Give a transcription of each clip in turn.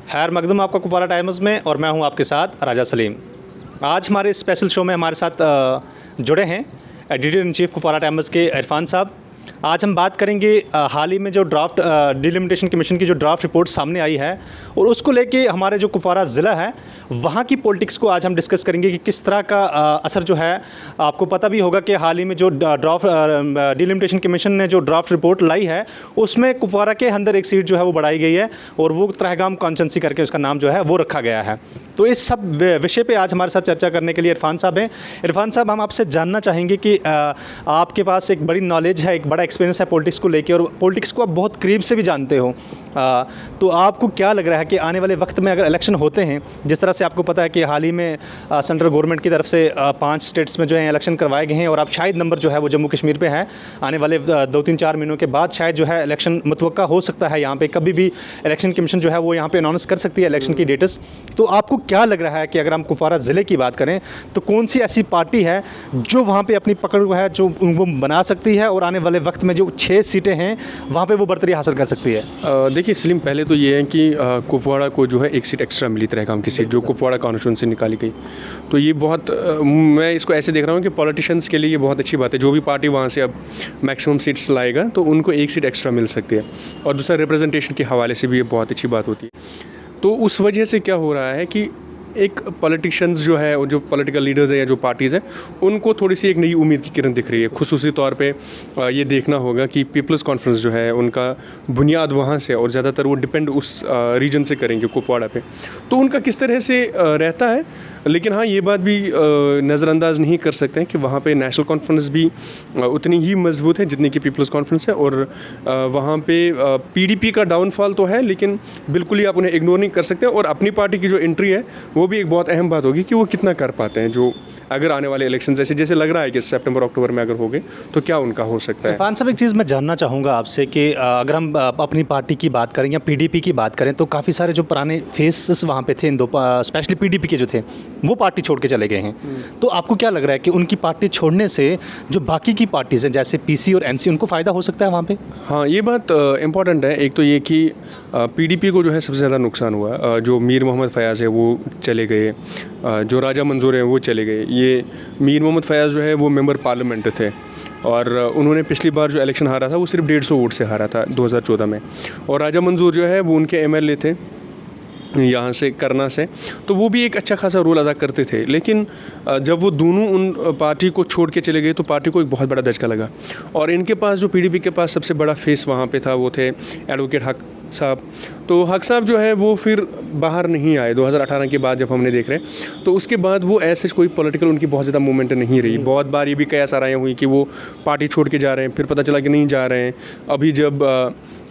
खैर मकदम आपका कुपवारा टाइम्स में, और मैं हूं आपके साथ राजा सलीम। आज हमारे स्पेशल शो में हमारे साथ जुड़े हैं editor in chief Kupwara times के इरफान साहब। आज हम बात करेंगे हाल ही में जो ड्राफ्ट डिलिमिटेशन कमीशन की जो ड्राफ्ट रिपोर्ट सामने आई है और उसको लेके हमारे जो कुपवारा ज़िला है वहाँ की पॉलिटिक्स को आज हम डिस्कस करेंगे कि किस तरह का असर जो है। आपको पता भी होगा कि हाल ही में जो ड्राफ्ट डिलिमिटेशन कमीशन ने जो ड्राफ्ट रिपोर्ट लाई है उसमें कुपवारा के अंदर एक सीट जो है वो बढ़ाई गई है और वो त्रहगाम कॉन्स्टिट्यूंसी करके उसका नाम जो है वो रखा गया है। तो इस सब विषय पे आज हमारे साथ चर्चा करने के लिए इरफान साहब हैं। इरफान साहब, हम आपसे जानना चाहेंगे कि आपके पास एक बड़ी नॉलेज है, एक बड़ा एक्सपीरियंस है पॉलिटिक्स को लेके, और पॉलिटिक्स को आप बहुत करीब से भी जानते हो। तो आपको क्या लग रहा है कि आने वाले वक्त में अगर इलेक्शन होते हैं, जिस तरह से आपको पता है कि हाल ही में सेंट्रल गवर्नमेंट की तरफ से 5 स्टेट्स में जो है इलेक्शन करवाए गए हैं और अब शायद नंबर जो है वो जम्मू कश्मीर पे है, आने वाले 2-3-4 महीनों के बाद शायद जो है इलेक्शन मुतवक्का हो सकता है। यहाँ पे कभी भी इलेक्शन कमीशन जो है वो यहाँ पे अनाउंस कर सकती है इलेक्शन की डेट्स। तो आपको क्या लग रहा है कि अगर हम कुपवारा ज़िले की बात करें तो कौन सी ऐसी पार्टी है जो वहाँ पे अपनी पकड़ है जो वो बना सकती है और आने वाले वक्त में जो 6 सीटें हैं वहाँ पे वो बढ़तरी हासिल कर सकती है? देखिए सलीम, पहले तो ये है कि कुपवाड़ा को जो है एक सीट एक्स्ट्रा मिली त्रहगाम की सीट जो कुपवाड़ा कॉन्स्टिट्यूंसी से निकाली गई। तो ये बहुत मैं इसको ऐसे देख रहा हूँ कि पॉलिटिशियंस के लिए ये बहुत अच्छी बात है। जो भी पार्टी वहाँ से अब मैक्सिमम सीट्स लाएगा तो उनको एक सीट एक्स्ट्रा मिल सकती है, और दूसरा रिप्रेजेंटेशन के हवाले से भी ये बहुत अच्छी बात होती है। तो उस वजह से क्या हो रहा है कि एक पॉलिटिशियंस जो है और जो पॉलिटिकल लीडर्स हैं या जो पार्टीज़ हैं उनको थोड़ी सी एक नई उम्मीद की किरण दिख रही है। खुसूसी तौर पे ये देखना होगा कि पीपल्स कॉन्फ्रेंस जो है उनका बुनियाद वहाँ से, और ज़्यादातर वो डिपेंड उस रीजन से करेंगे कुपवाड़ा पे, तो उनका किस तरह से रहता है। लेकिन हाँ, ये बात भी नज़रअंदाज नहीं कर सकते हैं कि वहाँ पे नेशनल कॉन्फ्रेंस भी उतनी ही मजबूत है जितनी कि पीपल्स कॉन्फ्रेंस है, और वहाँ पे पीडीपी का डाउनफॉल तो है लेकिन बिल्कुल ही आप उन्हें इग्नोर नहीं कर सकते। और अपनी पार्टी की जो एंट्री है वो भी एक बहुत अहम बात होगी कि वो कितना कर पाते हैं, जो अगर आने वाले इलेक्शन जैसे लग रहा है कि सितंबर अक्टूबर में अगर हो गए तो क्या उनका हो सकता है। इरफान साहब, एक चीज़ मैं जानना चाहूँगा आपसे कि अगर हम अपनी पार्टी की बात करें या पीडीपी की बात करें तो काफ़ी सारे जो पुराने फेसेस वहाँ पे थे, इन दो स्पेशली पीडीपी के जो थे वो पार्टी छोड़ के चले गए हैं। तो आपको क्या लग रहा है कि उनकी पार्टी छोड़ने से जो बाकी की पार्टीज़ हैं जैसे पीसी और एनसी उनको फ़ायदा हो सकता है वहाँ पर? हाँ, ये बात इम्पॉर्टेंट है। एक तो ये कि पीडीपी को जो है सबसे ज़्यादा नुकसान हुआ। जो मीर मोहम्मद फयाज़ है वो चले गए, जो राजा मंजूर हैं वो चले गए। ये मीर मोहम्मद फयाज़ जो है वो मेंबर पार्लियामेंट थे और उन्होंने पिछली बार जो इलेक्शन हारा था वो सिर्फ 150 वोट से हारा था 2014 में। और राजा मंजूर जो है वो उनके एमएलए थे यहाँ से, करना से, तो वो भी एक अच्छा खासा रोल अदा करते थे। लेकिन जब वो दोनों उन पार्टी को छोड़ के चले गए तो पार्टी को एक बहुत बड़ा धचका लगा। और इनके पास जो पीडीपी के पास सबसे बड़ा फेस वहाँ पे था वो थे एडवोकेट हक साहब। तो हक साहब जो है वो फिर बाहर नहीं आए 2018 के बाद, जब हमने देख रहे हैं तो उसके बाद वो ऐसे कोई पॉलिटिकल उनकी बहुत ज़्यादा मूवमेंट नहीं रही। बहुत बार ये भी कयास आराएँ हुई कि वो पार्टी छोड़ के जा रहे हैं, फिर पता चला कि नहीं जा रहे हैं। अभी जब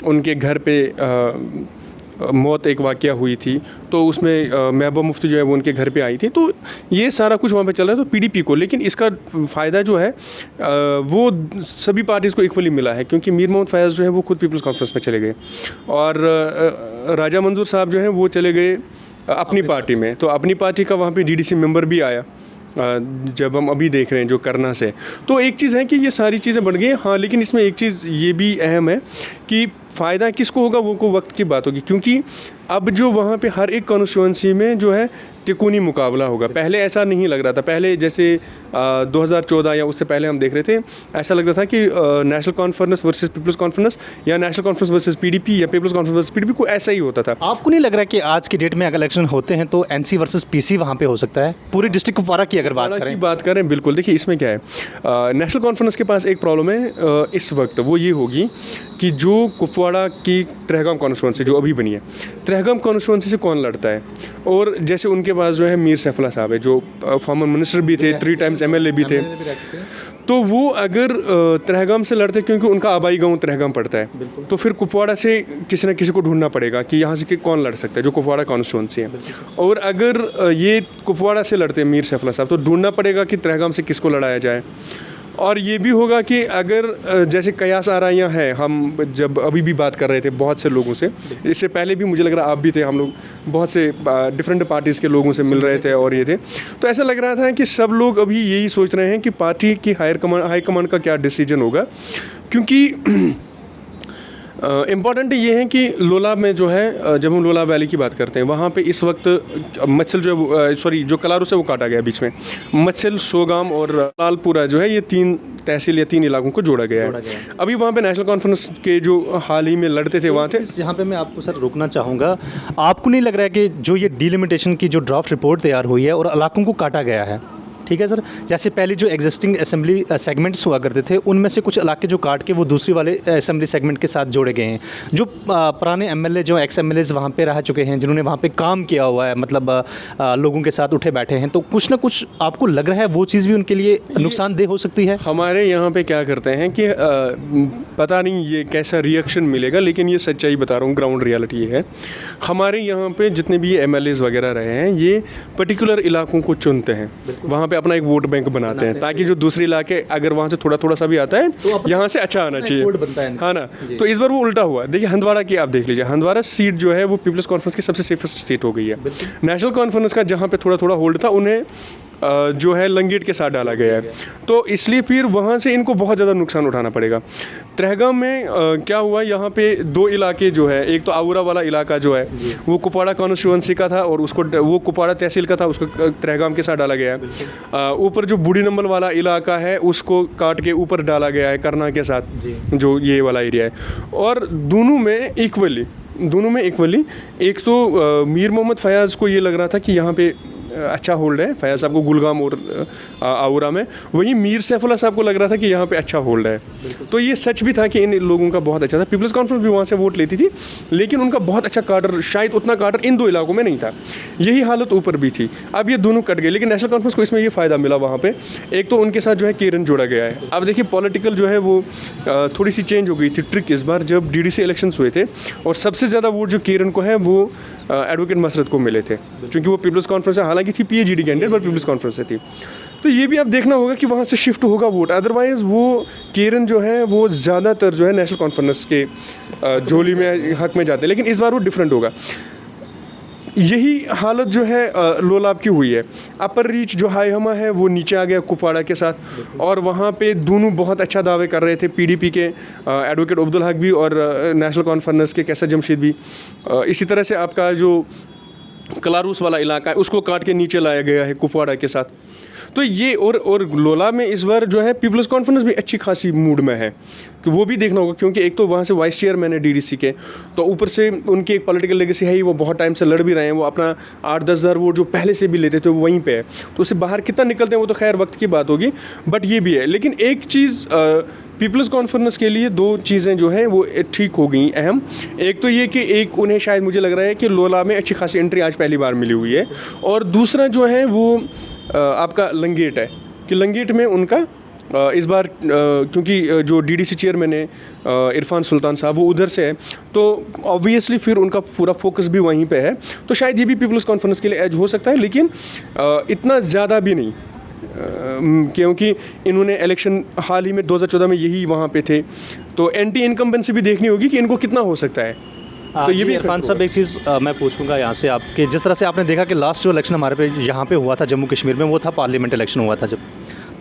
उनके घर पे मौत एक वाक़या हुई थी तो उसमें महबूबा मुफ्ती जो है वो उनके घर पे आई थी। तो ये सारा कुछ वहाँ पे चल रहा है तो पीडीपी को, लेकिन इसका फ़ायदा जो है वो सभी पार्टीज़ को इक्वली मिला है, क्योंकि मीर मोहम्मद फयाज़ जो है वो खुद पीपल्स कॉन्फ्रेंस में चले गए और राजा मंजूर साहब जो हैं वो चले गए अपनी पार्टी में। तो अपनी पार्टी का वहाँ पर डीडीसी मेंबर भी आया जब हम अभी देख रहे हैं जो करना से। तो एक चीज़ है कि ये सारी चीज़ें बढ़ गई हैं। हाँ, लेकिन इसमें एक चीज़ ये भी अहम है कि फ़ायदा किसको होगा वो को वक्त की बात होगी, क्योंकि अब जो वहाँ पे हर एक कॉन्स्टिट्यूंसी में जो है तिकोनी मुकाबला होगा। पहले ऐसा नहीं लग रहा था। पहले जैसे 2014 या उससे पहले हम देख रहे थे, ऐसा लग रहा था कि नेशनल कॉन्फ्रेंस वर्सेस पीपल्स कॉन्फ्रेंस या नेशनल कॉन्फ्रेंस वर्सेस पीडीपी या पीपल्स कॉन्फ्रेंस वर्सेस पीडीपी, को ऐसा ही होता था। आपको नहीं लग रहा कि आज की डेट में अगर इलेक्शन होते हैं तो एनसी वर्सेस पीसी वहाँ पे हो सकता है? पूरी डिस्ट्रिक्ट कुपवारा की अगर बात करें बिल्कुल। देखिए इसमें क्या है, नेशनल कॉन्फ्रेंस के पास एक प्रॉब्लम है इस वक्त, वो ये होगी कि जो कुपवाड़ा की त्रहगाम कॉन्स्टिट्यूंसी जो अभी बनी है, त्रहगाम कॉन्स्टिट्यूंसी से कौन लड़ता है। और जैसे उनके पास जो है मीर सैफुल्लाह साहब है जो फॉर्मर मिनिस्टर भी थे, 3 टाइम्स एमएलए भी थे, तो वो अगर त्रहगाम से लड़ते, क्योंकि उनका आबाई गांव त्रहगाम पड़ता है, तो फिर कुपवाड़ा से किसी न किसी को ढूंढना पड़ेगा कि यहाँ से कौन लड़ सकता है जो कुपवाड़ा कॉन्स्टिट्यूंसी है। और अगर ये कुपवाड़ा से लड़ते हैं मीर सैफुल्लाह साहब, तो ढूंढना पड़ेगा कि त्रहगाम से किसको लड़ाया जाए। और ये भी होगा कि अगर जैसे कयास आराइयाँ हैं, हम जब अभी भी बात कर रहे थे बहुत से लोगों से, इससे पहले भी मुझे लग रहा आप भी थे, हम लोग बहुत से डिफरेंट पार्टीज़ के लोगों से मिल रहे थे और ये थे, तो ऐसा लग रहा था कि सब लोग अभी यही सोच रहे हैं कि पार्टी की हाई कमांड का क्या डिसीजन होगा। क्योंकि इम्पॉर्टेंट ये है कि लोलाब में जो है जब हम लोलाब वैली की बात करते हैं वहाँ पे इस वक्त मत्सल जो सॉरी जो कलारुस है वो काटा गया बीच में। मत्सल, सोगाम और लालपुरा जो है ये 3 तहसील या 3 इलाकों को जोड़ा गया है। अभी वहाँ पे नेशनल कॉन्फ्रेंस के जो हाल ही में लड़ते थे वहाँ थे। यहाँ पे मैं आपको सर रोकना चाहूँगा, आपको नहीं लग रहा है कि जो ये डिलिमिटेशन की जो ड्राफ्ट रिपोर्ट तैयार हुई है और इलाकों को काटा गया है, ठीक है सर, जैसे पहले जो एग्जिस्टिंग असेंबली सेगमेंट्स हुआ करते थे उनमें से कुछ इलाके जो काट के वो दूसरी वाले असेंबली सेगमेंट के साथ जोड़े गए हैं। जो पुराने एमएलए जो एक्स एमएलएज वहाँ पे रह चुके हैं, जिन्होंने वहाँ पे काम किया हुआ है, मतलब लोगों के साथ उठे बैठे हैं, तो कुछ ना कुछ आपको लग रहा है वो चीज़ भी उनके लिए नुकसानदेह हो सकती है। हमारे यहाँ पे क्या करते हैं कि पता नहीं ये कैसा रिएक्शन मिलेगा, लेकिन ये सच्चाई बता रहा हूँ, ग्राउंड रियलिटी ये है। हमारे यहाँ पे जितने भी एमएलएज वगैरह रहे हैं ये पर्टिकुलर इलाकों को चुनते हैं, वहाँ पे अपना एक वोट बैंक बनाते हैं ताकि जो दूसरे इलाके अगर वहाँ से थोड़ा थोड़ा सा भी आता है तो यहाँ से अच्छा आना चाहिए, हाँ ना। तो इस बार वो उल्टा हुआ। देखिए हंदवाड़ा की आप देख लीजिए, हंदवाड़ा सीट जो है वो पीपल्स कॉन्फ्रेंस की सबसे सेफेस्ट सीट हो गई है। नेशनल कॉन्फ्रेंस का जहाँ पे थोड़ा थोड़ा होल्ड था उन्हें जो है लंगेट के साथ डाला गया है, तो इसलिए फिर वहाँ से इनको बहुत ज़्यादा नुकसान उठाना पड़ेगा। त्रेहगाम में क्या हुआ, यहाँ पे 2 इलाके जो है, एक तो आउरा वाला इलाका जो है वो कुपवाड़ा कॉन्स्टिट्यूंसी का था और उसको वो कुपवाड़ा तहसील का था, उसको त्रेहगाम के साथ डाला गया है। ऊपर जो बूढ़ी नंबल वाला इलाका है उसको काट के ऊपर डाला गया है करना के साथ, जो ये वाला एरिया है। और दोनों में इक्वली एक तो मीर मोहम्मद फयाज़ को ये लग रहा था कि यहाँ पे अच्छा होल्ड है, फयाज साहब को गुलगाम और आउरा में, वहीं मीर सैफुल्लाह साहब को लग रहा था कि यहाँ पे अच्छा होल्ड है। तो ये सच भी था कि इन लोगों का बहुत अच्छा था। पीपल्स कॉन्फ्रेंस भी वहाँ से वोट लेती थी, लेकिन उनका बहुत अच्छा काडर, शायद उतना काडर इन 2 इलाकों में नहीं था। यही हालत ऊपर भी थी। अब ये दोनों कट गए, लेकिन नेशनल कॉन्फ्रेंस को इसमें ये फ़ायदा मिला वहाँ पर, एक तो उनके साथ जो है केरन जोड़ा गया है। अब देखिए पॉलिटिकल जो है वो थोड़ी सी चेंज हो गई थी ट्रिक इस बार जब डीडीसी इलेक्शंस हुए थे, और सबसे ज़्यादा वोट जो केरन को है वो एडवोकेट मसरत को मिले थे, क्योंकि वो पीपल्स कॉन्फ्रेंस से, हालांकि थी पीएचडी कैंडिडेट पर पीपल्स कॉन्फ्रेंस से थी। तो ये भी अब देखना होगा कि वहाँ से शिफ्ट होगा वोट, अदरवाइज़ वो केरन जो है वो ज़्यादातर जो है नेशनल कॉन्फ्रेंस के झोली में हक में जाते हैं, लेकिन इस बार वो डिफरेंट होगा। यही हालत जो है लोलाब की हुई है। अपर रीच जो हाई हमा है वो नीचे आ गया कुपवाड़ा के साथ, और वहाँ पे दोनों बहुत अच्छा दावे कर रहे थे, पीडीपी के एडवोकेट अब्दुल हक भी और नेशनल कॉन्फ्रेंस के कैसर जमशीद भी। इसी तरह से आपका जो कलारूस वाला इलाका है उसको काट के नीचे लाया गया है कुपवाड़ा के साथ। तो ये और लोलाब में इस बार जो है पीपल्स कॉन्फ्रेंस भी अच्छी खासी मूड में है, कि वो भी देखना होगा, क्योंकि एक तो वहाँ से वाइस चेयरमैन है डीडीसी के, तो ऊपर से उनकी एक पॉलिटिकल लेगेसी है ही, वो बहुत टाइम से लड़ भी रहे हैं, वो अपना 8-10 हज़ार वोट जो पहले से भी लेते थे वो वहीं पे है। तो उससे बाहर कितना निकलते हैं वो तो खैर वक्त की बात होगी, बट ये भी है। लेकिन एक चीज़ पीपल्स कॉन्फ्रेंस के लिए 2 चीज़ें जो हैं वो ठीक हो गई अहम। एक तो ये कि एक उन्हें शायद मुझे लग रहा है कि लोलाब में अच्छी खासी एंट्री आज पहली बार मिली हुई है, और दूसरा जो है वो आपका लंगेट है, कि लंगेट में उनका इस बार क्योंकि जो डीडीसी चेयरमैन है इरफान सुल्तान साहब वो उधर से है, तो ऑब्वियसली फिर उनका पूरा फोकस भी वहीं पे है, तो शायद ये भी पीपल्स कॉन्फ्रेंस के लिए एज हो सकता है, लेकिन इतना ज़्यादा भी नहीं, क्योंकि इन्होंने इलेक्शन हाल ही में 2014 में यही वहाँ पे थे, तो एंटी इनकम्बेंसी भी देखनी होगी कि इनको कितना हो सकता है। तो ये भी इरफान साहब एक चीज़ मैं पूछूंगा यहाँ से आपके, जिस तरह से आपने देखा कि लास्ट जो इलेक्शन हमारे पे यहाँ पे हुआ था जम्मू कश्मीर में, वो था पार्लियामेंट इलेक्शन हुआ था जब,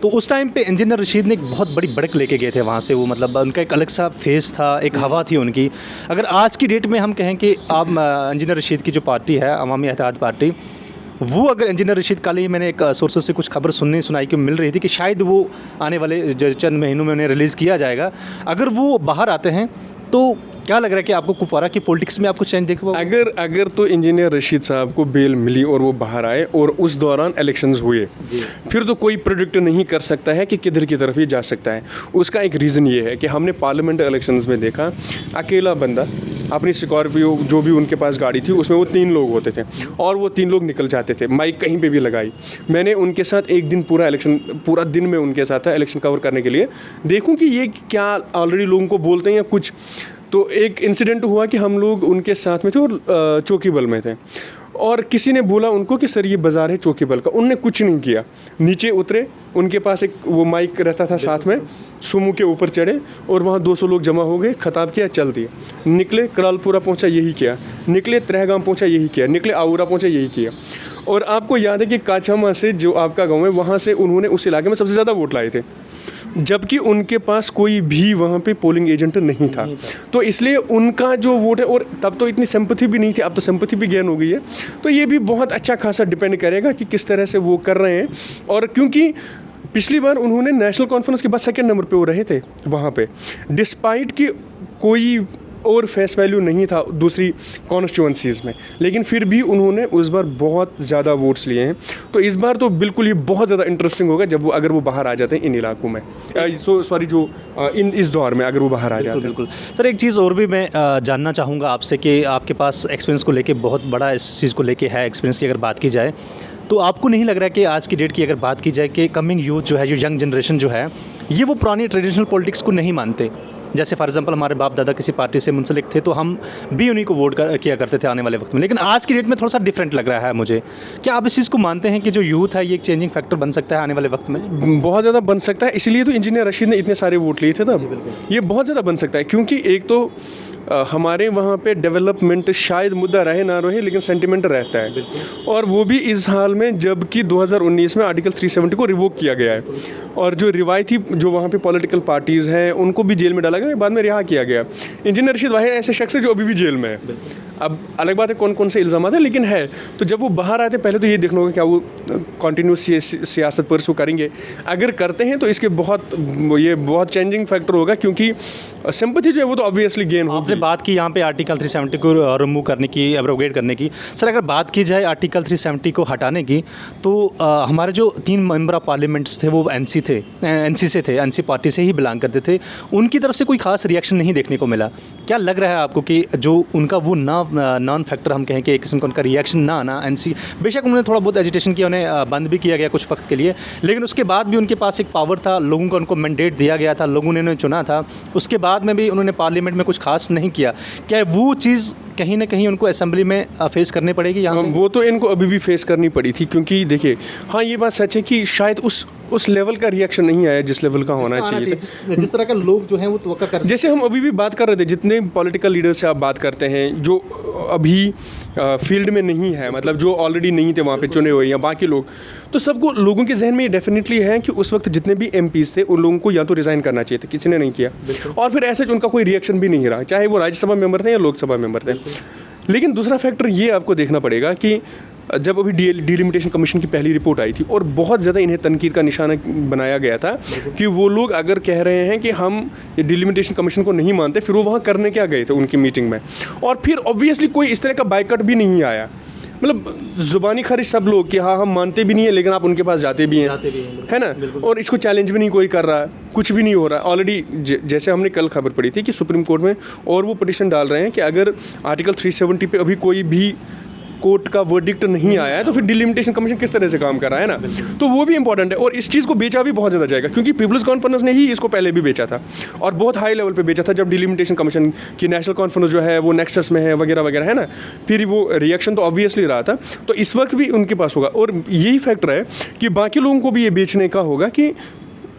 तो उस टाइम पे इंजीनियर रशीद ने एक बहुत बड़ी बढ़त लेके गए थे वहाँ से, वो मतलब उनका एक अलग सा फेस था, एक हवा थी उनकी। अगर आज की डेट में हम कहें कि आप इंजीनियर रशीद की जो पार्टी है अवामी इत्तेहाद पार्टी, वो अगर इंजीनियर रशीद, कल ही मैंने एक सोर्सेज से कुछ खबर सुनाई कि मिल रही थी कि शायद वो आने वाले चंद महीनों में उन्हें रिलीज़ किया जाएगा, अगर वो बाहर आते हैं तो क्या लग रहा है कि आपको कुपवाड़ा की पॉलिटिक्स में आपको चेंज देखा? अगर तो इंजीनियर रशीद साहब को बेल मिली और वो बाहर आए और उस दौरान इलेक्शंस हुए, फिर तो कोई प्रेडिक्ट नहीं कर सकता है कि किधर की तरफ ये जा सकता है। उसका एक रीज़न ये है कि हमने पार्लियामेंट इलेक्शंस में देखा, अकेला बंदा अपनी स्कॉर्पियो जो भी उनके पास गाड़ी थी उसमें वो 3 लोग होते थे, और वो 3 लोग निकल जाते थे, माइक कहीं पे भी लगाई। मैंने उनके साथ एक दिन पूरा दिन में उनके साथ था इलेक्शन कवर करने के लिए, देखूं कि ये क्या ऑलरेडी लोगों को बोलते हैं या कुछ। तो एक इंसिडेंट हुआ कि हम लोग उनके साथ में थे और चौकी बल में थे, और किसी ने बोला उनको कि सर ये बाज़ार है चौकी बल का। उनने कुछ नहीं किया, नीचे उतरे, उनके पास एक वो माइक रहता था साथ में, सुमो के ऊपर चढ़े और वहाँ 200 लोग जमा हो गए, खताब किया, चल दिए। निकले करालपुरा पहुँचा, यही किया। निकले त्रेहगाम पहुँचा, यही किया। निकले आउरा पहुँचा, यही किया। और आपको याद है कि काछामा से जो आपका गाँव है वहाँ से उन्होंने उस इलाके में सबसे ज़्यादा वोट लाए थे, जबकि उनके पास कोई भी वहाँ पे पोलिंग एजेंट नहीं था। तो इसलिए उनका जो वोट है, और तब तो इतनी सिंपैथी भी नहीं थी, अब तो सिंपैथी भी गेन हो गई है। तो ये भी बहुत अच्छा खासा डिपेंड करेगा कि किस तरह से वो कर रहे हैं। और क्योंकि पिछली बार उन्होंने नेशनल कॉन्फ्रेंस के बाद सेकंड नंबर पे वो रहे थे वहाँ पे, डिस्पाइट कि कोई और फेस वैल्यू नहीं था दूसरी कॉन्स्टिट्यूंसीज़ में, लेकिन फिर भी उन्होंने उस बार बहुत ज़्यादा वोट्स लिए हैं। तो इस बार तो बिल्कुल ये बहुत ज़्यादा इंटरेस्टिंग होगा जब वो अगर वो बाहर आ जाते हैं इन इलाकों में, इस दौर में अगर वो बाहर आ जाते हैं। बिल्कुल सर, एक चीज़ और भी मैं जानना चाहूँगा आपसे कि आपके पास एक्सपीरियंस को लेके बहुत बड़ा इस चीज़ को लेके है एक्सपीरियंस की अगर बात की जाए, तो आपको नहीं लग रहा है कि आज की डेट की अगर बात की जाए कि कमिंग यूथ जो है, जो यंग जनरेशन जो है, ये वो पुरानी ट्रेडिशनल पॉलिटिक्स को नहीं मानते? जैसे फॉर एग्जांपल हमारे बाप दादा किसी पार्टी से मुंसलिक थे तो हम भी उन्हीं को वोट किया करते थे आने वाले वक्त में, लेकिन आज की डेट में थोड़ा सा डिफरेंट लग रहा है मुझे। क्या आप इस चीज़ को मानते हैं कि जो यूथ है ये एक चेंजिंग फैक्टर बन सकता है आने वाले वक्त में? बहुत ज़्यादा बन सकता है, इसीलिए तो इंजीनियर रशीद ने इतने सारे वोट लिए थे तब। ये बहुत ज़्यादा बन सकता है क्योंकि एक तो हमारे वहाँ पे डेवलपमेंट शायद मुद्दा रहे ना रहे, लेकिन सेंटिमेंट रहता है, और वो भी इस हाल में जबकि 2019 में आर्टिकल 370 को रिवोक किया गया है, और जो रिवायती जो वहाँ पे पॉलिटिकल पार्टीज़ हैं उनको भी जेल में डाला गया, बाद में रिहा किया गया। इंजीनियर रशीद वाहिद ऐसे शख्स है जो अभी भी जेल में है। अब अलग बात है कौन कौन से इल्ज़ाम है, लेकिन है। तो जब वो बाहर आते पहले तो ये देखना होगा क्या वो कॉन्टीन्यूस सियासत परसू करेंगे। अगर करते हैं तो इसके बहुत चेंजिंग फैक्टर होगा, क्योंकि सिंपैथी जो है वो तो ऑब्वियसली गेन होगी। आपने बात की यहाँ पे आर्टिकल 370 को रिमूव करने की, एब्रोगेट करने की। सर अगर बात की जाए आर्टिकल 370 को हटाने की, तो हमारे जो 3 मेंबर ऑफ पार्लियामेंट्स थे वो एनसी पार्टी से ही बिलोंग करते थे, उनकी तरफ से कोई खास रिएक्शन नहीं देखने को मिला। क्या लग रहा है आपको कि जो उनका वो नॉन फैक्टर हम कहें कि एक किस्म का उनका रिएक्शन ना आना, एनसी बेशक उन्होंने थोड़ा बहुत एजिटेशन किया, उन्हें बंद भी किया गया कुछ वक्त के लिए, लेकिन उसके बाद भी उनके पास एक पावर था, लोगों को उनको मैंडेट दिया गया था, लोगों ने उन्हें चुना था, उसके बाद में भी उन्होंने पार्लियामेंट में कुछ खास नहीं किया। क्या वो चीज़ कहीं ना कहीं उनको असेंबली में फेस करनी पड़ेगी यहाँ? वो तो इनको अभी भी फेस करनी पड़ी थी, क्योंकि देखिए हाँ ये बात सच है कि शायद उस लेवल का रिएक्शन नहीं आया जिस लेवल का होना चाहिए। जिस तरह का लोग जो हैं वो तवक्का कर, जैसे हम अभी भी बात कर रहे थे, जितने पॉलिटिकल लीडर से आप बात करते हैं जो अभी फील्ड में नहीं है, मतलब जो ऑलरेडी नहीं थे वहाँ पे चुने हुए या बाकी लोग, तो सबको लोगों के जहन में ये डेफिनेटली है कि उस वक्त जितने भी एमपीज़ थे उन लोगों को या तो रिज़ाइन करना चाहिए था, किसी ने नहीं किया, और फिर ऐसे उनका कोई रिएक्शन भी नहीं रहा, चाहे वो राज्यसभा मेंबर थे या लोकसभा मेंबर थे। लेकिन दूसरा फैक्टर ये आपको देखना पड़ेगा कि जब अभी डिलिमिटेशन कमीशन की पहली रिपोर्ट आई थी और बहुत ज़्यादा इन्हें तनकीद का निशाना बनाया गया था कि वो लोग अगर कह रहे हैं कि हम ये डिलिमिटेशन कमीशन को नहीं मानते, फिर वो वहाँ करने क्या गए थे उनकी मीटिंग में, और फिर ऑब्वियसली कोई इस तरह का बाइकआउट भी नहीं आया, मतलब ज़ुबानी खारिज सब लोग कि हाँ हम मानते भी नहीं है, लेकिन आप उनके पास जाते भी हैं, है ना, और इसको चैलेंज भी नहीं कोई कर रहा है, कुछ भी नहीं हो रहा है। ऑलरेडी जैसे हमने कल खबर पड़ी थी कि सुप्रीम कोर्ट में और वो पिटीशन डाल रहे हैं कि अगर आर्टिकल 370 पे अभी कोई भी कोर्ट का वर्डिक्ट नहीं आया है तो फिर डिलिमिटेशन कमीशन किस तरह से काम कर रहा है ना, तो वो भी इंपॉर्टेंट है। और इस चीज़ को बेचा भी बहुत ज़्यादा जाएगा, क्योंकि पीपल्स कॉन्फ्रेंस ने ही इसको पहले भी बेचा था और बहुत हाई लेवल पे बेचा था, जब डिलिमिटेशन कमीशन की नेशनल कॉन्फ्रेंस जो है वो नेक्सस में है वगैरह वगैरह, है ना, फिर वो रिएक्शन तो ऑब्वियसली रहा था। तो इस वक्त भी उनके पास होगा, और यही फैक्टर है कि बाकी लोगों को भी ये बेचने का होगा कि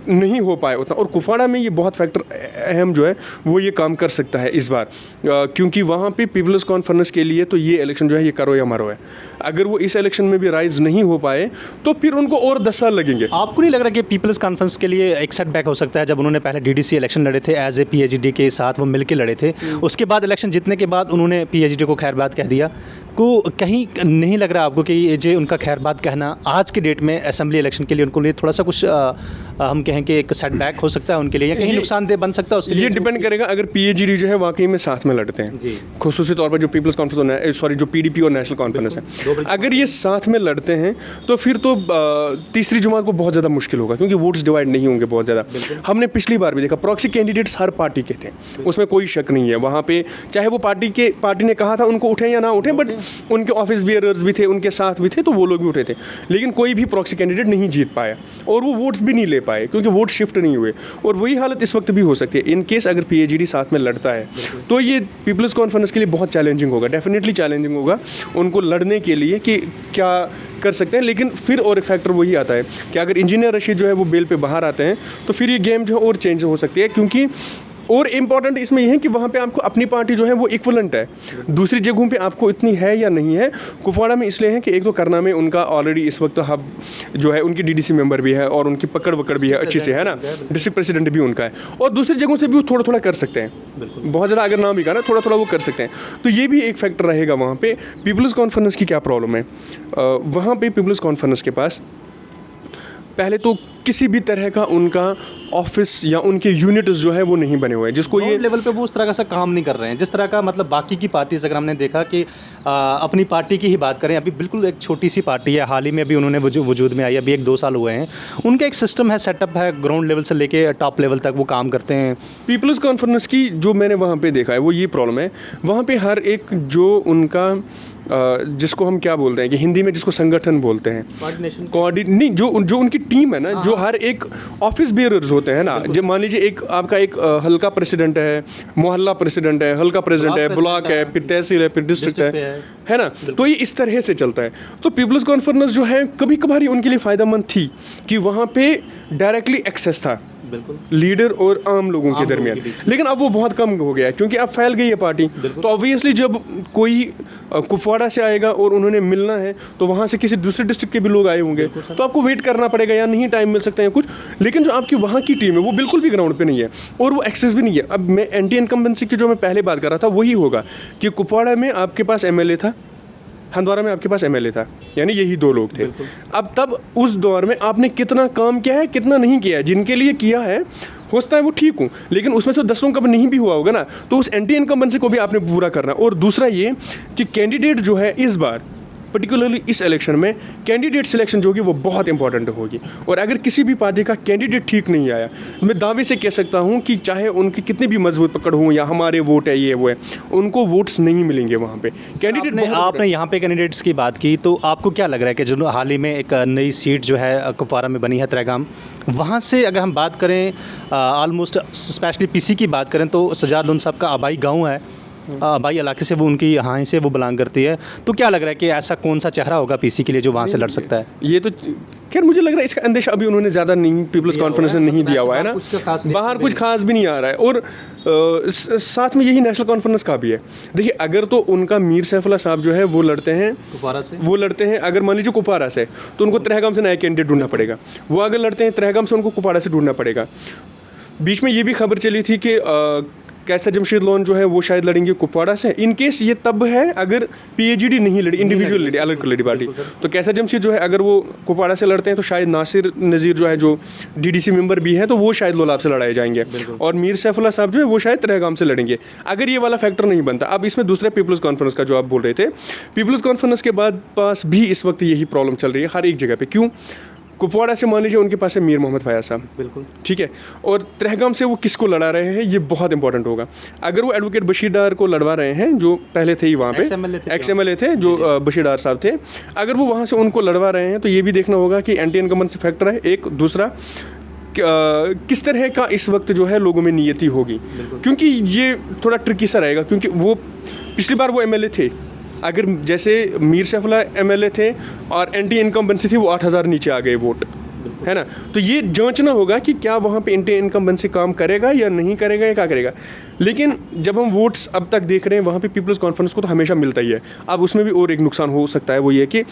नहीं हो पाए उतना, और कुफवाड़ा में ये बहुत फैक्टर अहम जो है वो ये काम कर सकता है इस बार, क्योंकि वहाँ पे पीपल्स कॉन्फ्रेंस के लिए तो ये इलेक्शन जो है ये करो या मरो है। अगर वो इस इलेक्शन में भी राइज नहीं हो पाए तो फिर उनको और 10 साल लगेंगे। आपको नहीं लग रहा कि पीपल्स कॉन्फ्रेंस के लिए एक सेटबैक हो सकता है? जब उन्होंने पहले डीडीसी इलेक्शन लड़े थे एज ए पीएचडी के साथ, वो मिलकर लड़े थे, उसके बाद इलेक्शन जीतने के बाद उन्होंने पीएचडी को खैरबाद कह दिया, को कहीं नहीं लग रहा आपको कि ये जो उनका खैरबाद कहना आज के डेट में असेंबली इलेक्शन के लिए उनको लिए थोड़ा सा कुछ हम कहें कि एक सेटबैक हो सकता है उनके लिए, या कहीं नुकसानदेह बन सकता है उसके लिए? ये डिपेंड करेगा अगर पीएचडी जो है वाकई में साथ में लड़ते हैं जी, खुसूसी तौर पर जो पीपल्स कॉन्फ्रेंस जो पीडीपी और नेशनल कॉन्फ्रेंस है, अगर ये साथ में लड़ते हैं तो फिर तो तीसरी जुमात को बहुत ज़्यादा मुश्किल होगा, क्योंकि वोट्स डिवाइड नहीं होंगे बहुत ज़्यादा। हमने पिछली बार भी देखा प्रॉक्सी कैंडिडेट्स हर पार्टी के थे, उसमें कोई शक नहीं है। वहाँ पे चाहे वो पार्टी ने कहा था उनको उठे या ना उठे, बट उनके ऑफिस बियरर्स भी थे, उनके साथ भी थे, तो वो लोग भी उठे थे, लेकिन कोई भी प्रॉक्सी कैंडिडेट नहीं जीत पाया और वो वोट्स भी नहीं ले पाए क्योंकि वोट शिफ्ट नहीं हुए। और वही हालत इस वक्त भी हो सकती है इन केस अगर पीएचडी साथ में लड़ता है, तो ये पीपल्स कॉन्फ्रेंस के लिए बहुत चैलेंजिंग होगा, डेफिनेटली चैलेंजिंग होगा उनको लड़ने के लिए कि क्या कर सकते हैं। लेकिन फिर और एक फैक्टर वही आता है कि अगर इंजीनियर रशीद जो है वो बेल पे बाहर आते हैं तो फिर ये गेम जो है और चेंज हो सकती है, क्योंकि और इम्पॉर्टेंट इसमें यह है कि वहाँ पे आपको अपनी पार्टी जो है वो इक्वलेंट है, दूसरी जगहों पे आपको इतनी है या नहीं है। कुपवाड़ा में इसलिए है कि एक तो करना में उनका ऑलरेडी इस वक्त हब जो है उनकी डीडीसी मेंबर भी है और उनकी पकड़ वकड़ भी है अच्छी से, है ना, डिस्ट्रिक्ट प्रेसिडेंट भी उनका है, और दूसरी जगहों से भी वो थोड़ा थोड़ा कर सकते हैं, बहुत ज़्यादा अगर नाम भी कहा ना, थोड़ा थोड़ा वो कर सकते हैं। तो ये भी एक फैक्टर रहेगा वहाँ पे। पीपल्स कॉन्फ्रेंस की क्या प्रॉब्लम है, वहाँ पे पीपल्स कॉन्फ्रेंस के पास पहले तो किसी भी तरह का उनका ऑफिस या उनके यूनिट्स जो है वो नहीं बने हुए हैं, जिसको ये लेवल पे वो उस तरह का सा काम नहीं कर रहे हैं जिस तरह का, मतलब बाकी की पार्टीज अगर हमने देखा कि अपनी पार्टी की ही बात करें, अभी बिल्कुल एक छोटी सी पार्टी है, हाल ही में अभी उन्होंने वजूद में आई, अभी 1-2 साल हुए हैं, उनका एक सिस्टम है, सेटअप है, ग्राउंड लेवल से लेके टॉप लेवल तक वो काम करते हैं। पीपल्स कॉन्फ्रेंस की जो मैंने वहाँ पे देखा है वो ये प्रॉब्लम है, वहाँ पे हर एक जो उनका जिसको हम क्या बोलते हैं कि हिंदी में जिसको संगठन बोलते हैं, कोऑर्डिनेशन नहीं, जो उनकी टीम है ना, जो हर एक ऑफिस बेयरर्स होते हैं ना, जब मान लीजिए एक आपका एक हल्का प्रेसिडेंट है, मोहल्ला प्रेसिडेंट है, हल्का प्रेसिडेंट है, ब्लॉक है, फिर तहसील है, फिर डिस्ट्रिक्ट है ना, तो ये इस तरह से चलता है। तो पीपल्स कॉन्फ्रेंस जो है कभी कभार उनके लिए फ़ायदेमंद थी कि वहाँ पे डायरेक्टली एक्सेस था लीडर और आम लोगों के दरमियान, लेकिन अब वो बहुत कम हो गया है क्योंकि अब फैल गई है पार्टी। तो ऑब्वियसली जब कोई कुपवाड़ा से आएगा और उन्होंने मिलना है तो वहाँ से किसी दूसरे डिस्ट्रिक्ट के भी लोग आए होंगे, तो आपको वेट करना पड़ेगा या नहीं टाइम मिल सकता है कुछ। लेकिन जो आपकी वहाँ की टीम है वो बिल्कुल भी ग्राउंड पे नहीं है और वो एक्सेस भी नहीं है। अब मैं एंटी इनकम्बेंसी की जो मैं पहले बात कर रहा था वही होगा कि कुपवाड़ा में आपके पास एमएलए था, हंदवाड़ा में आपके पास एमएलए था, यानी यही 2 लोग थे। अब तब उस दौर में आपने कितना काम किया है, कितना नहीं किया है, जिनके लिए किया है हो सकता है वो ठीक हूँ, लेकिन उसमें से 10 लोगों का नहीं भी हुआ होगा ना, तो उस एंटी इनकम्बेंसी को भी आपने पूरा करना। और दूसरा ये कि कैंडिडेट जो है इस बार पर्टिकुलरली इस इलेक्शन में कैंडिडेट सिलेक्शन जो होगी वो बहुत इंपॉर्टेंट होगी, और अगर किसी भी पार्टी का कैंडिडेट ठीक नहीं आया, मैं दावे से कह सकता हूँ कि चाहे उनकी कितनी भी मजबूत पकड़ हो या हमारे वोट है ये वो है, उनको वोट्स नहीं मिलेंगे वहाँ पे। कैंडिडेट आपने यहाँ पे कैंडिडेट्स की बात की, तो आपको क्या लग रहा है कि जो हाल ही में एक नई सीट जो है कुपवाड़ा में बनी है त्रेगाम, वहाँ से अगर हम बात करें ऑलमोस्ट स्पेशली पीसी की बात करें तो सजाद लोन साहब का आबाई गाँव है, आबाई इलाके से वो उनकी यहाँ से वो बिलोंग करती है, तो क्या लग रहा है कि ऐसा कौन सा चेहरा होगा पीसी के लिए जो वहाँ से लड़ सकता है? ये तो खैर मुझे लग रहा है इसका अंदेशा अभी उन्होंने ज़्यादा नहीं पीपल्स कॉन्फ्रेंस ने नहीं दिया हुआ है ना, बाहर कुछ खास भी नहीं आ रहा है। और साथ में यही नेशनल कॉन्फ्रेंस का भी है। देखिए अगर तो उनका मीर सैफुल्लाह साहब जो है वो लड़ते हैं कुपवाड़ा से, वो लड़ते हैं अगर मान लीजिए कुपवाड़ा से, तो उनको त्रेहगाम से नया कैंडिडेट ढूंढना पड़ेगा। वो अगर लड़ते हैं त्रेहगाम से, उनको कुपवाड़ा से ढूंढना पड़ेगा। बीच में ये भी खबर चली थी कि कैसर जमशेद लोन जो है वो शायद लड़ेंगे कुपवाड़ा से। इन केस ये तब है अगर पीएचडी नहीं लड़ी, इंडिविजुअल लड़ी, अलग लड़ी पार्टी, तो कैसर जमशेद जो है अगर वो कुपवाड़ा से लड़ते हैं तो शायद नासिर नज़ीर जो है जो डीडीसी मेंबर भी है तो वो शायद लोलाब से लड़ाए जाएंगे, और मीर सैफुल्लाह साहब जो है वो शायद त्रेहगाम से लड़ेंगे अगर ये वाला फैक्टर नहीं बनता। अब इसमें दूसरे पीपल्स कॉन्फ्रेंस का जो आप बोल रहे थे, पीपल्स कॉन्फ्रेंस के बाद पास भी इस वक्त यही प्रॉब्लम चल रही है हर एक जगह पे। क्यों? कुपवाड़ा से मान लीजिए उनके पास है मीर मोहम्मद फयाज साहब, बिल्कुल ठीक है, और त्रेहगाम से वो किसको लड़ा रहे हैं ये बहुत इंपॉर्टेंट होगा। अगर वो एडवोकेट बशीर डार को लड़वा रहे हैं जो पहले थे ही वहाँ पे एक्स एमएलए थे जो बशीर डार साहब थे, अगर वो वहाँ से उनको लड़वा रहे हैं तो ये भी देखना होगा कि एंटी इनकम्बेंसी फैक्टर है एक, दूसरा किस तरह का इस वक्त जो है लोगों में नियति होगी, क्योंकि ये थोड़ा ट्रिकी सा रहेगा। क्योंकि वो पिछली बार वो एमएलए थे, अगर जैसे मीर सैफुल्लाह एमएलए थे और एंटी इनकम्बेंसी थी, वो 8000 नीचे आ गए वोट, है ना, तो ये जांचना होगा कि क्या वहाँ पे एंटी इनकम्बेंसी काम करेगा या नहीं करेगा या क्या करेगा। लेकिन जब हम वोट्स अब तक देख रहे हैं वहाँ पे पीपल्स कॉन्फ्रेंस को तो हमेशा मिलता ही है। अब उसमें भी और एक नुकसान हो सकता है, वो ये कि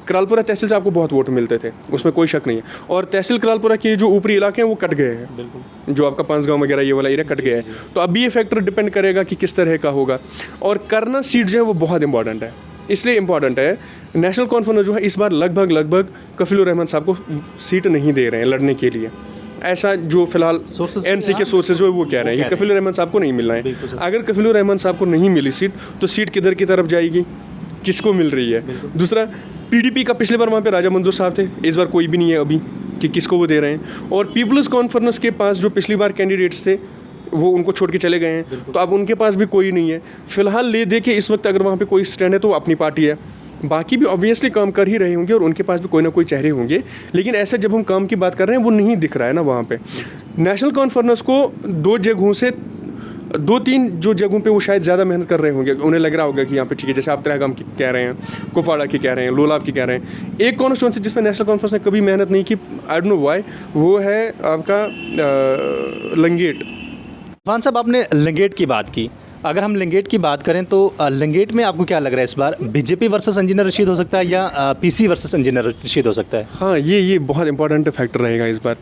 करालपुरा तहसील से आपको बहुत वोट मिलते थे, उसमें कोई शक नहीं है, और तहसील करालपुरा के जो ऊपरी इलाके हैं वो कट गए हैं, जो आपका पांचगांव वगैरह ये वाला एरिया कट गया है। तो अभी ये फैक्टर डिपेंड करेगा कि किस तरह का होगा। और करना सीट जो है वो बहुत इंपॉर्टेंट है, इसलिए इम्पॉर्टेंट है नेशनल कॉन्फ्रेंस जो है इस बार लगभग कफीलुर रहमान साहब को सीट नहीं दे रहे हैं लड़ने के लिए, ऐसा जो फिलहाल एनसी के सोर्सेज जो है वो कह रहे हैं कि कफीलुर रहमान साहब को नहीं मिलना है। अगर कफीलुर रहमान साहब को नहीं मिली सीट तो सीट किधर की तरफ जाएगी, किसको मिल रही है? दूसरा पीडीपी का पिछले बार वहाँ पे राजा मंजूर साहब थे, इस बार कोई भी नहीं है अभी कि किसको वो दे रहे हैं। और पीपल्स कॉन्फ्रेंस के पास जो पिछली बार कैंडिडेट्स थे वो उनको छोड़ के चले गए हैं, तो अब उनके पास भी कोई नहीं है फिलहाल ले दे के। इस वक्त अगर वहाँ पे कोई स्टैंड है तो वो अपनी पार्टी है, बाकी भी ऑब्वियसली काम कर ही रहे होंगे और उनके पास भी कोई ना कोई चेहरे होंगे, लेकिन ऐसे जब हम काम की बात कर रहे हैं वो नहीं दिख रहा है ना वहाँ पे। नेशनल कॉन्फ्रेंस को 2 जगहों से 2-3 जो जगहों पे वो शायद ज़्यादा मेहनत कर रहे होंगे, उन्हें लग रहा होगा कि यहाँ पे ठीक है, जैसे आप त्रेहगाम की कह रहे हैं, कुपवाड़ा की कह रहे हैं, लोलाब की कह रहे हैं। एक कॉन्स्टिट्यूंसी जिसमें नेशनल कॉन्फ्रेंस ने कभी मेहनत नहीं की, आई डोंट नो व्हाई, वो है आपका लंगेट। इरफान साहब, आपने लिंगेट की बात की। अगर हम लिंगेट की बात करें तो लिंगेट में आपको क्या लग रहा है इस बार बीजेपी वर्सेस इंजीनियर रशीद हो सकता है या पीसी वर्सेस इंजीनियर रशीद हो सकता है? हाँ, ये बहुत इंपॉर्टेंट फैक्टर रहेगा इस बार,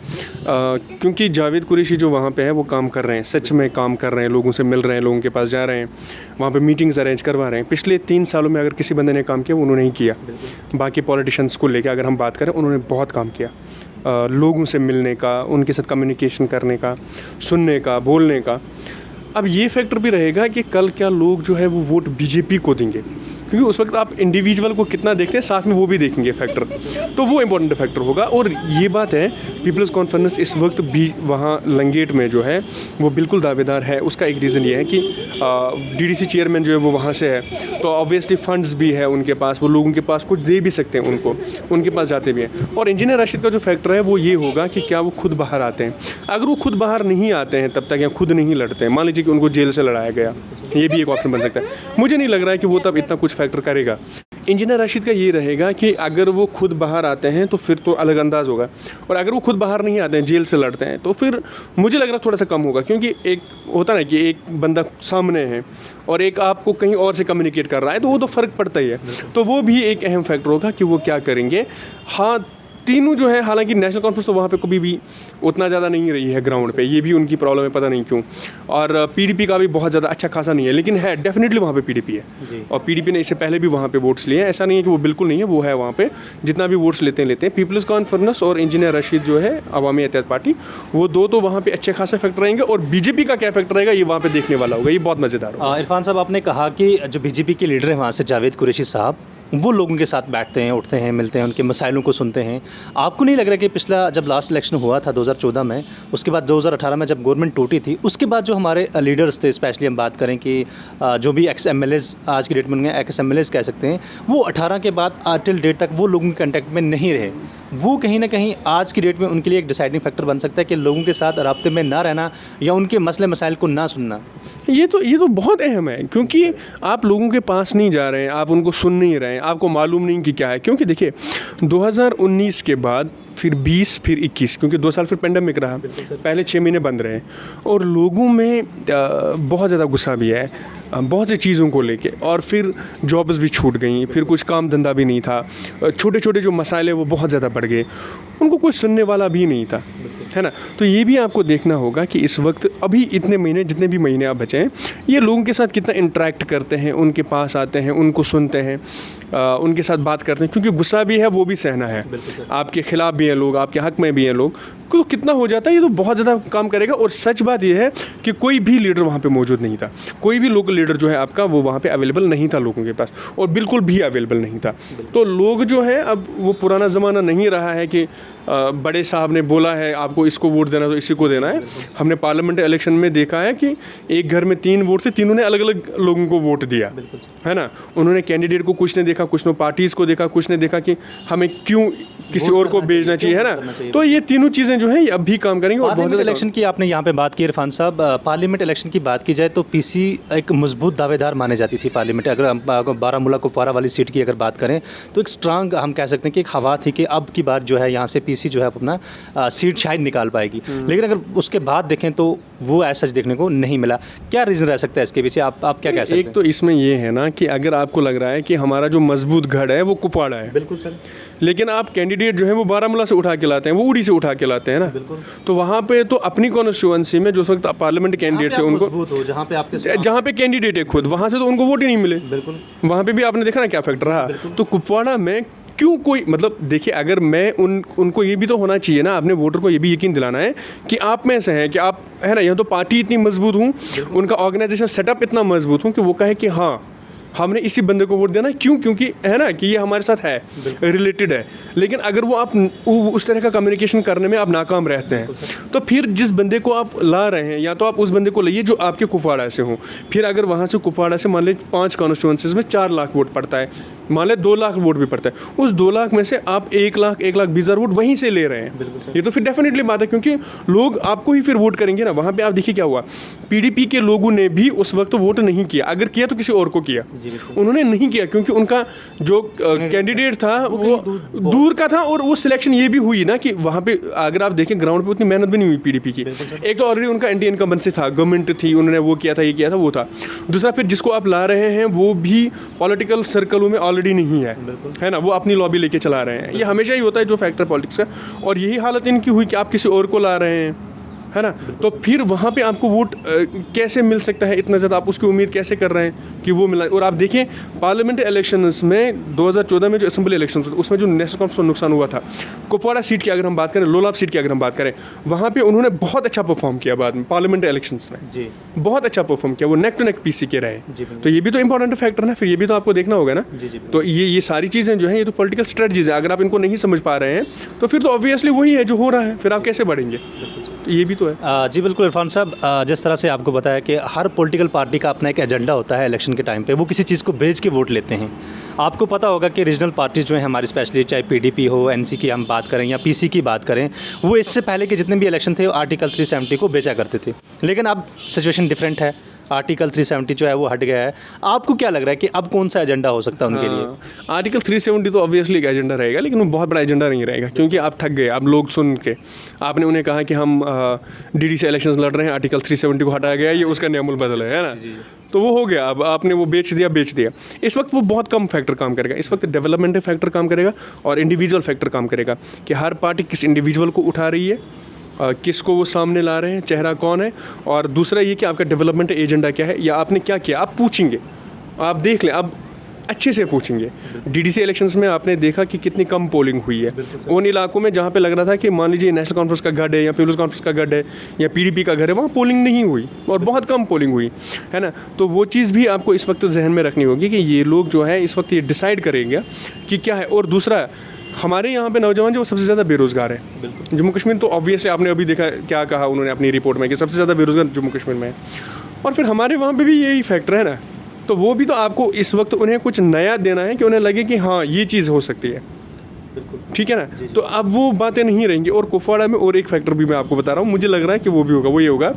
क्योंकि जावेद कुरैशी जो वहाँ पे है वो काम कर रहे हैं, सच में काम कर रहे हैं, लोगों से मिल रहे हैं, लोगों के पास जा रहे हैं, वहाँ पे मीटिंग्स अरेंज करवा रहे हैं। पिछले 3 सालों में अगर किसी बंदे ने काम किया वो उन्होंने ही किया। बाकी पॉलिटिशियंस को लेकर अगर हम बात करें, उन्होंने बहुत काम किया, लोगों से मिलने का, उनके साथ कम्युनिकेशन करने का, सुनने का, बोलने का। अब ये फैक्टर भी रहेगा कि कल क्या लोग जो है वो वोट बीजेपी को देंगे, क्योंकि उस वक्त आप इंडिविजुअल को कितना देखते हैं, साथ में वो भी देखेंगे फैक्टर, तो वो इंपॉर्टेंट फैक्टर होगा। और ये बात है, पीपल्स कॉन्फ्रेंस इस वक्त भी वहाँ लंगेट में जो है वो बिल्कुल दावेदार है। उसका एक रीज़न ये है कि डीडीसी चेयरमैन जो है वो वहाँ से है, तो ऑब्वियसली फंड्स भी है उनके पास, वो लोगों के पास कुछ दे भी सकते हैं उनको, उनके पास जाते भी हैं। और इंजीनियर राशिद का जो फैक्टर है वो ये होगा कि क्या वो खुद बाहर आते हैं। अगर वो खुद बाहर नहीं आते हैं तब तक, या खुद नहीं लड़ते हैं, मान लीजिए कि उनको जेल से लड़ाया गया, ये भी एक ऑप्शन बन सकता है। मुझे नहीं लग रहा है कि वो तब इतना कुछ फैक्टर करेगा। इंजीनियर राशिद का ये रहेगा कि अगर वो खुद बाहर आते हैं तो फिर तो अलग अंदाज होगा, और अगर वो खुद बाहर नहीं आते हैं, जेल से लड़ते हैं, तो फिर मुझे लग रहा है थोड़ा सा कम होगा। क्योंकि एक होता ना कि एक बंदा सामने है और एक आपको कहीं और से कम्युनिकेट कर रहा है, तो वो तो फ़र्क पड़ता ही है। तो वो भी एक अहम फैक्टर होगा कि वो क्या करेंगे। हाँ, तीनों जो है, हालांकि नेशनल कॉन्फ्रेंस तो वहाँ पे कभी भी उतना ज़्यादा नहीं रही है ग्राउंड पे, ये भी उनकी प्रॉब्लम है, पता नहीं क्यों। और पीडीपी का भी बहुत ज़्यादा अच्छा खासा नहीं है, लेकिन है डेफिनेटली वहाँ पे पीडीपी है। और पीडीपी ने इससे पहले भी वहाँ पे वोट्स लिए हैं, ऐसा नहीं है कि वो बिल्कुल नहीं है, वो है वहाँ पे, जितना भी वोट्स लेते हैं। पीपल्स कॉन्फ्रेंस और इंजीनियर रशीद जो है अवामी एहतियात पार्टी, वो दो तो वहाँ पे अच्छे खासे फैक्टर रहेंगे। और बीजेपी का क्या फैक्टर रहेगा ये वहाँ पे देखने वाला होगा, ये बहुत मज़ेदार होगा। इरफान साहब, आपने कहा कि जो बीजेपी के लीडर हैं वहाँ से जावेद कुरैशी साहब, वो लोगों के साथ बैठते हैं, उठते हैं, मिलते हैं, उनके मसाइलों को सुनते हैं। आपको नहीं लग रहा कि पिछला जब लास्ट इलेक्शन हुआ था 2014 में, उसके बाद 2018 में जब गवर्नमेंट टूटी थी, उसके बाद जो हमारे लीडर्स थे, स्पेशली हम बात करें कि जो भी एक्स एमएलएज आज की डेट में एक्स एमएलएज कह सकते हैं, वो 18 के बाद टिल डेट तक वो लोगों के कंटेक्ट में नहीं रहे। वो कहीं ना कहीं आज की डेट में उनके लिए एक डिसाइडिंग फैक्टर बन सकता है कि लोगों के साथ राब्ते में ना रहना या उनके मसले मसाइल को ना सुनना। ये तो बहुत अहम है, क्योंकि आप लोगों के पास नहीं जा रहे हैं, आप उनको सुन नहीं रहे हैं, आपको मालूम नहीं कि क्या है। क्योंकि देखिए 2019 के बाद फिर 20 फिर 21, क्योंकि 2 साल फिर पेंडेमिक रहा, पहले 6 महीने बंद रहे, और लोगों में बहुत ज़्यादा गुस्सा भी है बहुत सी चीज़ों को लेके। और फिर जॉब्स भी छूट गई, फिर कुछ काम धंधा भी नहीं था, छोटे छोटे जो मसाइले वो बहुत ज़्यादा बढ़ गए, उनको कोई सुनने वाला भी नहीं था, है ना। तो ये भी आपको देखना होगा कि इस वक्त अभी इतने महीने, जितने भी महीने आप बचे हैं, ये लोगों के साथ कितना इंटरेक्ट करते हैं, उनके पास आते हैं, उनको सुनते हैं, उनके साथ बात करते हैं। क्योंकि गुस्सा भी है, वो भी सहना है, आपके खिलाफ भी हैं लोग, आपके हक में भी हैं लोग, तो कितना हो जाता है, ये तो बहुत ज़्यादा काम करेगा। और सच बात ये है कि कोई भी लीडर वहाँ पे मौजूद नहीं था, कोई भी लोकल लीडर जो है आपका वो वहाँ पे अवेलेबल नहीं था लोगों के पास, और बिल्कुल भी अवेलेबल नहीं था। तो लोग जो है, अब वो पुराना ज़माना नहीं रहा है कि बड़े साहब ने बोला है आपको इसको वोट देना तो इसी को देना है। हमने पार्लियामेंट इलेक्शन में देखा है कि एक घर में 3 वोट थे, तीनों ने अलग अलग लोगों को वोट दिया, है ना। उन्होंने कैंडिडेट को कुछ ने देखा, कुछ ने पार्टीज़ को देखा, कुछ ने देखा कि हमें क्यों किसी और को भेजना चाहिए, है ना। तो ये तीनों चीज़ें जो है ये अब भी काम करेंगे। और बहुत इलेक्शन की आपने यहाँ पे बात की इरफान साहब, पार्लियामेंट इलेक्शन की बात की जाए तो पीसी एक मजबूत दावेदार माने जाती थी पार्लियामेंट। अगर हम बारामूला कुपवारा वाली सीट की अगर बात करें तो एक स्ट्रांग हम कह सकते हैं कि एक हवा थी कि अब की बार जो है यहाँ से पीसी जो है अपना सीट शायद निकाल पाएगी। लेकिन अगर उसके बाद देखें तो वो ऐसा देखने को नहीं मिला। क्या रीज़न रह सकता है इसके पीछे, आप क्या कह सकते हैं? एक तो इसमें ये है ना कि अगर आपको लग रहा है कि हमारा जो मजबूत गढ़ है वो कुपवाड़ा है, बिल्कुल सर, लेकिन आप कैंडिडेट जो है वो बारामूला से उठा के लाते हैं, वो उड़ी से उठा के लाते हैं ना। तो वहाँ पे तो अपनी कॉन्स्टिट्यूएंसी में जो वक्त पार्लियामेंट कैंडिडेट थे उनको, जहाँ पे कैंडिडेट है खुद, वहाँ से तो उनको वोट ही नहीं मिले। बिल्कुल, वहाँ पे भी आपने देखा ना क्या फैक्टर रहा। तो कुपवाड़ा में क्यों कोई, मतलब देखिए, अगर मैं उनको ये भी तो होना चाहिए ना, आपने वोटर को ये भी यकीन दिलाना है कि आप में से हैं, कि आप, है ना, यहाँ तो पार्टी इतनी मजबूत हूँ, उनका ऑर्गेनाइजेशन सेटअप इतना मजबूत हूँ कि वो कहे कि हाँ हमने इसी बंदे को वोट देना है। क्यों? क्योंकि है ना कि ये हमारे साथ है, रिलेटेड है। लेकिन अगर वो आप उस तरह का कम्युनिकेशन करने में आप नाकाम रहते हैं, तो फिर जिस बंदे को आप ला रहे हैं, या तो आप उस बंदे को लाइए जो आपके कुपवाड़ा से हो। फिर अगर वहाँ से कुपवाड़ा से मान लीजिए 5 कॉन्स्टिट्यूंसीज में 4 लाख वोट पड़ता है, मान लें 2 लाख वोट भी पड़ता है, उस 2 लाख में से आप 1 लाख 1,20,000 वोट वहीं से ले रहे हैं। ये तो फिर डेफिनेटली बात है, क्योंकि लोग आपको ही फिर वोट करेंगे ना। वहाँ पे आप देखिए क्या हुआ, पीडीपी के लोगों ने भी उस वक्त वोट नहीं किया, अगर किया तो किसी और को किया, जी बिल्कुल। उन्होंने नहीं किया क्योंकि उनका जो कैंडिडेट था वो दूर का था, और वो सिलेक्शन ये भी हुई ना कि वहाँ पे अगर आप देखें ग्राउंड पे उतनी मेहनत भी नहीं हुई पीडीपी की। एक तो ऑलरेडी उनका एंटी इनकम्बेंसी था, गवर्नमेंट थी, उन्होंने वो किया था, ये किया था, वो था। दूसरा फिर जिसको आप ला रहे हैं वो भी पॉलिटिकल सर्कलों में ऑलरेडी नहीं है ना, वो अपनी लॉबी लेके चला रहे हैं। ये हमेशा ही होता है जो फैक्टर पॉलिटिक्स का, और यही हालत इनकी हुई कि आप किसी और को ला रहे हैं, है ना। तो फिर वहाँ पे आपको वोट कैसे मिल सकता है इतना ज़्यादा, आप उसकी उम्मीद कैसे कर रहे हैं कि वो मिला। और आप देखिए पार्लियामेंट इलेक्शंस में 2014 में जो असेंबली इलेक्शंस हुए उसमें जो नेशनल कॉन्फ्रेंस को नुकसान हुआ था, कुपवाड़ा सीट की अगर हम बात करें, लोलाब सीट की अगर हम बात करें, वहाँ पे उन्होंने बहुत अच्छा परफॉर्म किया बाद में पार्लियामेंट इलेक्शंस में जी, बहुत अच्छा परफॉर्म किया, वो नेक टू नेक पीसी के रहे। जी तो ये भी तो इंपॉर्टेंट फैक्टर ना, फिर ये भी तो आपको देखना होगा ना। जी जी तो ये सारी चीज़ें जो हैं ये तो पॉलिटिकल स्ट्रेटजीज है, अगर आप इनको नहीं समझ पा रहे हैं तो फिर तो ऑब्वियसली वही है जो हो रहा है, फिर आप कैसे बढ़ेंगे। तो ये भी तो है। जी बिल्कुल इरफान साहब, जिस तरह से आपको बताया कि हर पॉलिटिकल पार्टी का अपना एक एजेंडा होता है इलेक्शन के टाइम पे, वो किसी चीज़ को बेच के वोट लेते हैं। आपको पता होगा कि रीजनल पार्टीज जो हैं हमारी, स्पेशली चाहे पीडीपी हो, एनसी की हम बात करें या पीसी की बात करें, वो इससे पहले के जितने भी इलेक्शन थे आर्टिकल 370 को बेचा करते थे। लेकिन अब सिचुएशन डिफरेंट है, आर्टिकल 370 जो है वो हट गया है। आपको क्या लग रहा है कि अब कौन सा एजेंडा हो सकता है उनके लिए? आर्टिकल 370 तो ऑब्वियसली एक एजेंडा रहेगा, लेकिन वो बहुत बड़ा एजेंडा नहीं रहेगा, क्योंकि आप थक गए। अब लोग सुन के आपने उन्हें कहा कि हम डीडी से इलेक्शंस लड़ रहे हैं, आर्टिकल 370 को हटाया गया, ये उसका नियम बदल है ना। तो वो हो गया, अब आपने वो बेच दिया। इस वक्त वो बहुत कम फैक्टर काम करेगा, इस वक्त डेवलपमेंट फैक्टर काम करेगा और इंडिविजुअल फैक्टर काम करेगा कि हर पार्टी किस इंडिविजुअल को उठा रही है, किसको वो सामने ला रहे हैं, चेहरा कौन है, और दूसरा ये कि आपका डेवलपमेंट एजेंडा क्या है या आपने क्या किया। आप पूछेंगे, आप देख लें, अब अच्छे से पूछेंगे। डीडीसी इलेक्शंस में आपने देखा कि कितनी कम पोलिंग हुई है उन इलाकों में जहाँ पे लग रहा था कि मान लीजिए नेशनल कॉन्फ्रेंस का गढ़ है या पीपल्स कॉन्फ्रेंस का गढ़ है या पीडीपी का घर है, वहाँ पोलिंग नहीं हुई और बहुत कम पोलिंग हुई, है ना। तो वो चीज़ भी आपको इस वक्त जहन में रखनी होगी कि ये लोग जो है इस वक्त ये डिसाइड करेंगे कि क्या है। और दूसरा, हमारे यहाँ पे नौजवान जो सबसे ज़्यादा बेरोज़गार है जम्मू कश्मीर, तो ऑब्वियसली आपने अभी देखा क्या कहा उन्होंने अपनी रिपोर्ट में कि सबसे ज़्यादा बेरोज़गार जम्मू कश्मीर में है, और फिर हमारे वहाँ पे भी यही फैक्टर है ना। तो वो भी तो आपको इस वक्त उन्हें कुछ नया देना है कि उन्हें लगे कि हाँ ये चीज़ हो सकती है, ठीक है ना। तो अब वो बातें नहीं रहेंगी। और कुपवाड़ा में और एक फैक्टर भी मैं आपको बता रहा हूँ, मुझे लग रहा है कि वो भी होगा, वो ये होगा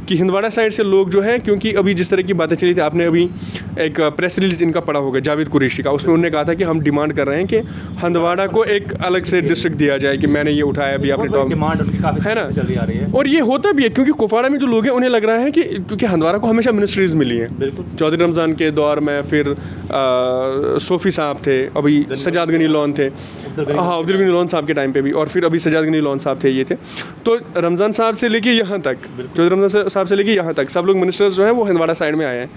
कि हिंदवाड़ा साइड से लोग जो है, क्योंकि अभी जिस तरह की बातें चली थी, आपने अभी एक प्रेस रिलीज इनका पढ़ा होगा जावेद कुरैशी का, उसमें उन्होंने कहा था कि हम डिमांड कर रहे हैं कि हंदवाड़ा को एक अलग से डिस्ट्रिक्ट दिया जाए, कि मैंने ये उठाया अभी आपने टॉप डिमांड उनकी काफ़ी है ना चल रही आ रही है। और ये होता भी है क्योंकि कुपवाड़ा में जो लोग हैं उन्हें लग रहा है कि क्योंकि हंदवाड़ा को हमेशा मिनिस्ट्रीज मिली हैं, बिल्कुल। चौधरी रमज़ान के दौर में, फिर सोफ़ी साहब थे, अभी सजाद गनी लॉन थे, हाँ अब्दुल गनी लॉन साहब के टाइम पे भी, और फिर अभी सजाद गनी लॉन साहब थे, ये थे। तो रमज़ान साहब से लेके यहाँ तक, चौधरी रमज़ान साहब से लेके यहाँ तक सब लोग मिनिस्टर्स जो हैं वो हंदवाड़ा साइड में आए हैं,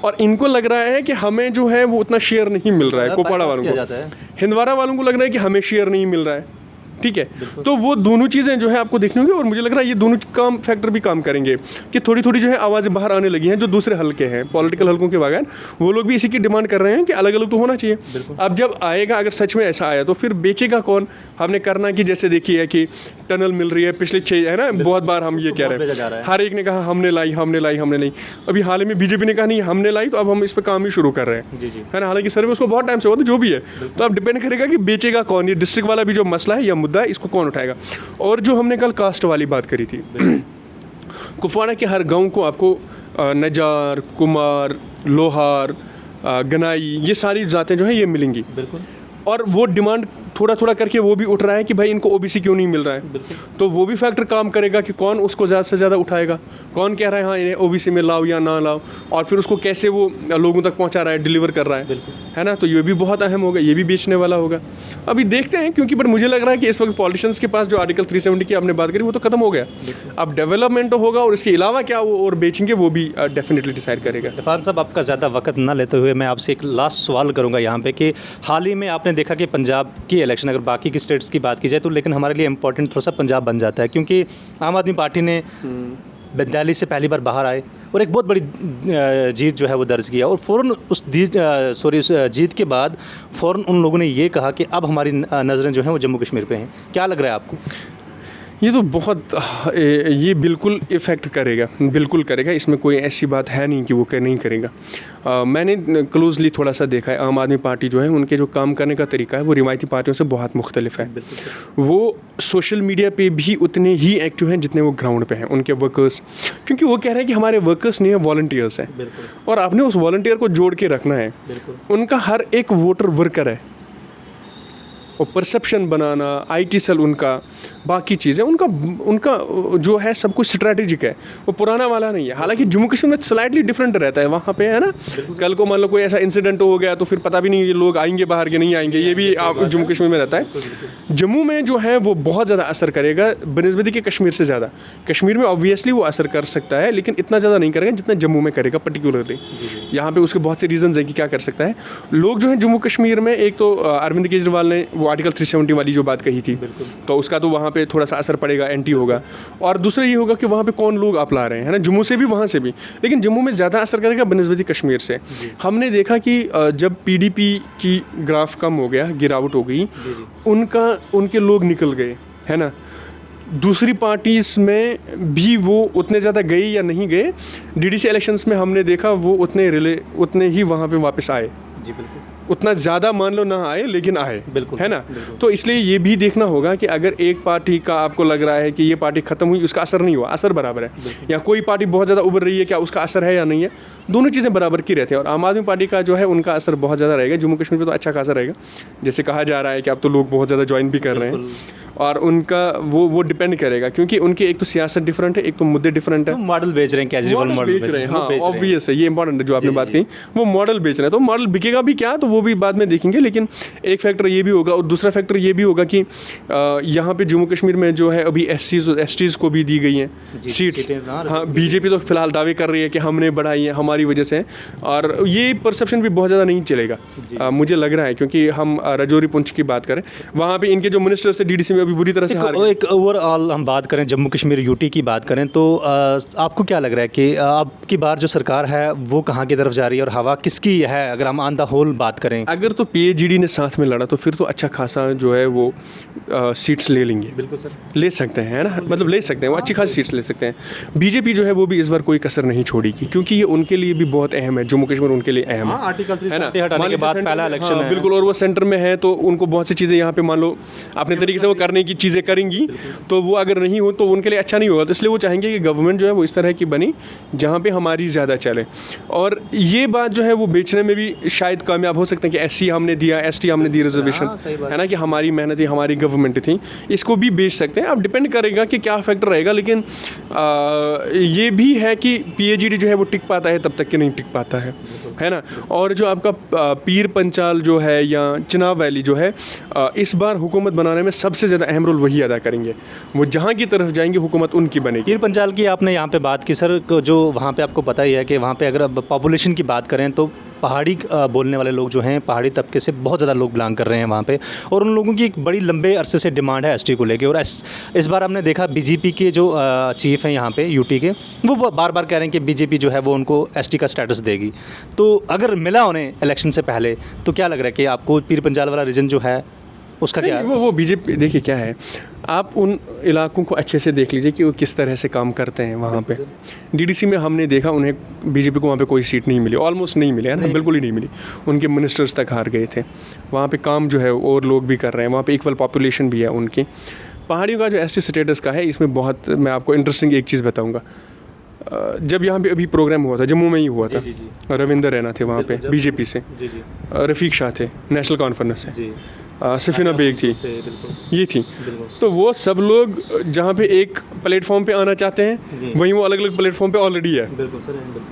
और इनको लग रहा है कि हमें जो है वो उतना शेयर नहीं मिल रहा है। कुपवाड़ा वालों को, हिंदवाड़ा वालों को लग रहा है कि हमें शेयर नहीं मिल रहा है, ठीक है। तो वो दोनों चीज़ें जो है आपको देखनी होंगी, और मुझे लग रहा है ये दोनों काम फैक्टर भी काम करेंगे कि थोड़ी थोड़ी जो है आवाज़ें बाहर आने लगी हैं जो दूसरे हल्के हैं, पॉलिटिकल हल्कों के बगैर, वो लोग भी इसी की डिमांड कर रहे हैं कि अलग अलग तो होना चाहिए। अब जब आएगा, अगर सच में ऐसा आया तो फिर बेचेगा कौन? हमने करना कि जैसे देखिए है कि टनल मिल रही है पिछले 6, है ना, बहुत बार हम ये कह रहे हैं, हर एक ने कहा हमने लाई। अभी हाल में बीजेपी ने कहा नहीं हमने लाई, तो अब हम इस पर काम ही शुरू कर रहे हैं, है ना। हालांकि सर्वे उसको बहुत टाइम से हुआ था, जो भी है। तो अब डिपेंड करेगा कि बेचेगा कौन, ये डिस्ट्रिक्ट वाला भी जो मसला है या मुद्दा है, इसको कौन उठाएगा। और जो हमने कल कास्ट वाली बात करी थी, कुपवाड़ा के हर गांव को आपको नजार, कुमार, लोहार, गनाई, ये सारी जातें जो हैं ये मिलेंगी, बिल्कुल। और वो डिमांड थोड़ा थोड़ा करके वो भी उठ रहा है कि भाई इनको ओबीसी क्यों नहीं मिल रहा है, तो वो भी फैक्टर काम करेगा कि कौन उसको ज़्यादा से ज़्यादा उठाएगा, कौन कह रहा है हाँ इन्हें ओबीसी में लाओ या ना लाओ, और फिर उसको कैसे वो लोगों तक पहुंचा रहा है, डिलीवर कर रहा है ना। तो ये भी बहुत अहम होगा, ये भी बेचने वाला होगा। अभी देखते हैं, क्योंकि बट मुझे लग रहा है कि इस वक्त पॉलिटिशियंस के पास जो आर्टिकल 370 की आपने बात करी वो तो खत्म हो गया। अब डेवलपमेंट होगा और इसके अलावा क्या वो और बेचेंगे, वो भी डेफिनेटली डिसाइड करेगा। इरफान साहब, आपका ज़्यादा वक्त ना लेते हुए मैं आपसे एक लास्ट सवाल करूँगा यहाँ पे कि हाल ही में आपने देखा कि पंजाब की इलेक्शन, अगर बाकी की स्टेट्स की बात की जाए तो, लेकिन हमारे लिए इंपॉर्टेंट थोड़ा सा पंजाब बन जाता है, क्योंकि आम आदमी पार्टी ने दिल्ली से पहली बार बाहर आए और एक बहुत बड़ी जीत जो है वो दर्ज किया, और फ़ौरन उस जीत के बाद फ़ौरन उन लोगों ने ये कहा कि अब हमारी नज़रें जो हैं वो जम्मू कश्मीर पे हैं। क्या लग रहा है आपको? ये तो बहुत ये बिल्कुल इफ़ेक्ट करेगा, बिल्कुल करेगा, इसमें कोई ऐसी बात है नहीं कि वो नहीं करेगा। मैंने क्लोजली थोड़ा सा देखा है, आम आदमी पार्टी जो है उनके जो काम करने का तरीका है वो रिवायती पार्टियों से बहुत मुख्तलिफ है। वो सोशल मीडिया पे भी उतने ही एक्टिव हैं जितने वो ग्राउंड पे हैं, उनके वर्कर्स, क्योंकि वो कह रहे हैं कि हमारे वर्कर्स नहीं है, वॉलंटियर्स हैं, और आपने उस वॉलंटियर को जोड़ के रखना है। उनका हर एक वोटर वर्कर है, और परसेप्शन बनाना, आईटी सेल उनका, बाकी चीज़ें उनका जो है सब कुछ स्ट्रैटेजिक है, वो पुराना वाला नहीं है। हालांकि जम्मू कश्मीर में स्लाइटली डिफरेंट रहता है, वहाँ पे है ना, कल को मान लो कोई ऐसा इंसिडेंट हो गया तो फिर पता भी नहीं ये लोग आएंगे बाहर के नहीं आएंगे, ये भी आप जम्मू कश्मीर में रहता है। जम्मू में जो है वो बहुत ज़्यादा असर करेगा बनिस्बत के कश्मीर से ज़्यादा। कश्मीर में ऑब्वियसली वो असर कर सकता है, लेकिन इतना ज़्यादा नहीं करेगा जितना जम्मू में करेगा पर्टिकुलरली। यहाँ पे उसके बहुत से रीजंस है कि क्या कर सकता है। लोग जो है जम्मू कश्मीर में, एक तो अरविंद केजरीवाल ने वो आर्टिकल 370 वाली जो बात कही थी, तो उसका तो वहाँ पे थोड़ा सा असर पड़ेगा, एंटी होगा। और दूसरा ये होगा कि वहाँ पे कौन लोग अपला रहे हैं, है ना, जम्मू से भी वहाँ से भी, लेकिन जम्मू में ज़्यादा असर करेगा बनिस्बत कश्मीर से। हमने देखा कि जब पीडीपी की ग्राफ कम हो गया, गिरावट हो गई, उनके लोग निकल गए, है ना। दूसरी पार्टीज़ में भी वो उतने ज़्यादा गए या नहीं गए, डीडीसी इलेक्शंस में हमने देखा वो उतने ही वहाँ पे वापस आए। जी बिल्कुल, उतना ज़्यादा मान लो ना आए लेकिन आए, बिल्कुल, है ना। तो इसलिए ये भी देखना होगा कि अगर एक पार्टी का आपको लग रहा है कि ये पार्टी ख़त्म हुई, उसका असर नहीं हुआ, असर बराबर है, या कोई पार्टी बहुत ज़्यादा उभर रही है, क्या उसका असर है या नहीं है, दोनों चीज़ें बराबर की रहती हैं। और आम आदमी पार्टी का जो है उनका असर बहुत ज़्यादा रहेगा जम्मू कश्मीर में, तो अच्छा खासा रहेगा। जैसे कहा जा रहा है कि अब तो लोग बहुत ज़्यादा ज्वाइन भी कर रहे हैं, और उनका वो डिपेंड करेगा, क्योंकि उनकी एक तो सियासत डिफरेंट है, एक तो मुद्दे डिफरेंट है। मॉडल बेच रहे हैं, केजरीवाल मॉडल बेच रहे हैं, हाँ ऑब्वियस है, ये इंपॉर्टेंट है जो आपने बात कही, वो मॉडल बेच रहे हैं। तो मॉडल बिकेगा भी क्या, तो वो भी बाद में देखेंगे, लेकिन एक फैक्टर ये भी होगा, और दूसरा फैक्टर ये भी होगा कि यहाँ पे जम्मू कश्मीर में जो है अभी एसटीज़ को भी दी गई हैं सीट्स। हाँ, बीजेपी तो फिलहाल दावे कर रही है कि हमने बढ़ाई है, हमारी वजह से, और ये परसेप्शन भी बहुत ज़्यादा नहीं चलेगा मुझे लग रहा है, क्योंकि हम राजौरी पुंछ की बात करें, वहाँ पे इनके जो मिनिस्टर्स थे डीडीसी में अभी बुरी तरह से हार गए। एक ओवरऑल हम बात करें जम्मू कश्मीर यूटी की बात करें, तो आपको क्या लग रहा है कि अब की बार जो सरकार है वो कहाँ की तरफ जा रही है, और हवा किसकी है, अगर हम ऑन द होल बात करें? अगर तो पीएचडी ने साथ में लड़ा तो फिर तो अच्छा खासा जो है वो सीट्स ले लेंगे। बिल्कुल सर, ले सकते हैं, है ना, मतलब ले सकते हैं, वो अच्छी खासी सीट्स ले सकते हैं। बीजेपी जो है वो भी इस बार कोई कसर नहीं छोड़ेगी, क्योंकि ये उनके लिए भी बहुत अहम है, जम्मू कश्मीर उनके लिए अहम है, आर्टिकल 370 हटाने के बाद पहला इलेक्शन है, बिल्कुल, और वो सेंटर में है, तो उनको बहुत सी चीज़ें यहाँ पे मान लो अपने तरीके से वो करने की चीज़ें करेंगी, तो वो अगर नहीं हो तो उनके लिए अच्छा नहीं होगा। तो इसलिए वो चाहेंगे कि गवर्नमेंट जो है वो इस तरह की बनी जहाँ पे हमारी ज़्यादा चले, और ये बात जो है वो बेचने में भी शायद कामयाब हो सकते हैं कि एससी हमने दिया, एसटी हमने दी रिजर्वेशन, है ना, कि हमारी मेहनत थी, हमारी गवर्नमेंट थी, इसको भी बेच सकते हैं। अब डिपेंड करेगा कि क्या फैक्टर रहेगा, लेकिन ये भी है कि पीएचडी जो है वो टिक पाता है तब तक कि नहीं टिक पाता है ना। और जो आपका पीर पंचाल जो है या चिनाब वैली जो है, इस बार हुकूमत बनाने में सबसे ज़्यादा अहम रोल वही अदा करेंगे, वो जहाँ की तरफ जाएंगे हुकूमत उनकी बनेगी। पीर पंचाल की आपने यहाँ पे बात की सर, जो वहाँ पे आपको पता ही है कि वहाँ पे अगर पॉपुलेशन की बात करें तो पहाड़ी बोलने वाले लोग जो हैं, पहाड़ी तबके से बहुत ज़्यादा लोग बिलोंग कर रहे हैं वहाँ पे, और उन लोगों की एक बड़ी लंबे अरसे से डिमांड है एसटी को लेके। और इस बार हमने देखा बीजेपी के जो चीफ हैं यहाँ पे यूटी के, वो बार बार कह रहे हैं कि बीजेपी जो है वो उनको एसटी का स्टेटस देगी। तो अगर मिला उन्हें इलेक्शन से पहले, तो क्या लग रहा है कि आपको पीर पंचाल वाला रीजन जो है उसका क्या है? वो बीजेपी, देखिए क्या है, आप उन इलाकों को अच्छे से देख लीजिए कि वो किस तरह से काम करते हैं वहाँ पे। डीडीसी में हमने देखा उन्हें, बीजेपी को वहाँ पे कोई सीट नहीं मिली, ऑलमोस्ट नहीं मिली, है ना, बिल्कुल ही नहीं मिली, उनके मिनिस्टर्स तक हार गए थे। वहाँ पे काम जो है और लोग भी कर रहे हैं, वहाँ पे इक्वल पॉपुलेशन भी है उनकी। पहाड़ियों का जो एसटी स्टेटस का है, इसमें बहुत, मैं आपको इंटरेस्टिंग एक चीज़ बताऊँगा। जब यहाँ पे अभी प्रोग्राम हुआ था, जम्मू में ही हुआ था, रविंदर रैना थे वहाँ पे बीजेपी से, रफ़ीक शाह थे नेशनल कॉन्फ्रेंस से, सफीना बेग थी, ये थी। तो वो सब लोग जहाँ पे एक प्लेटफॉर्म पे आना चाहते हैं, वहीं वो अलग अलग प्लेटफॉर्म पे ऑलरेडी है,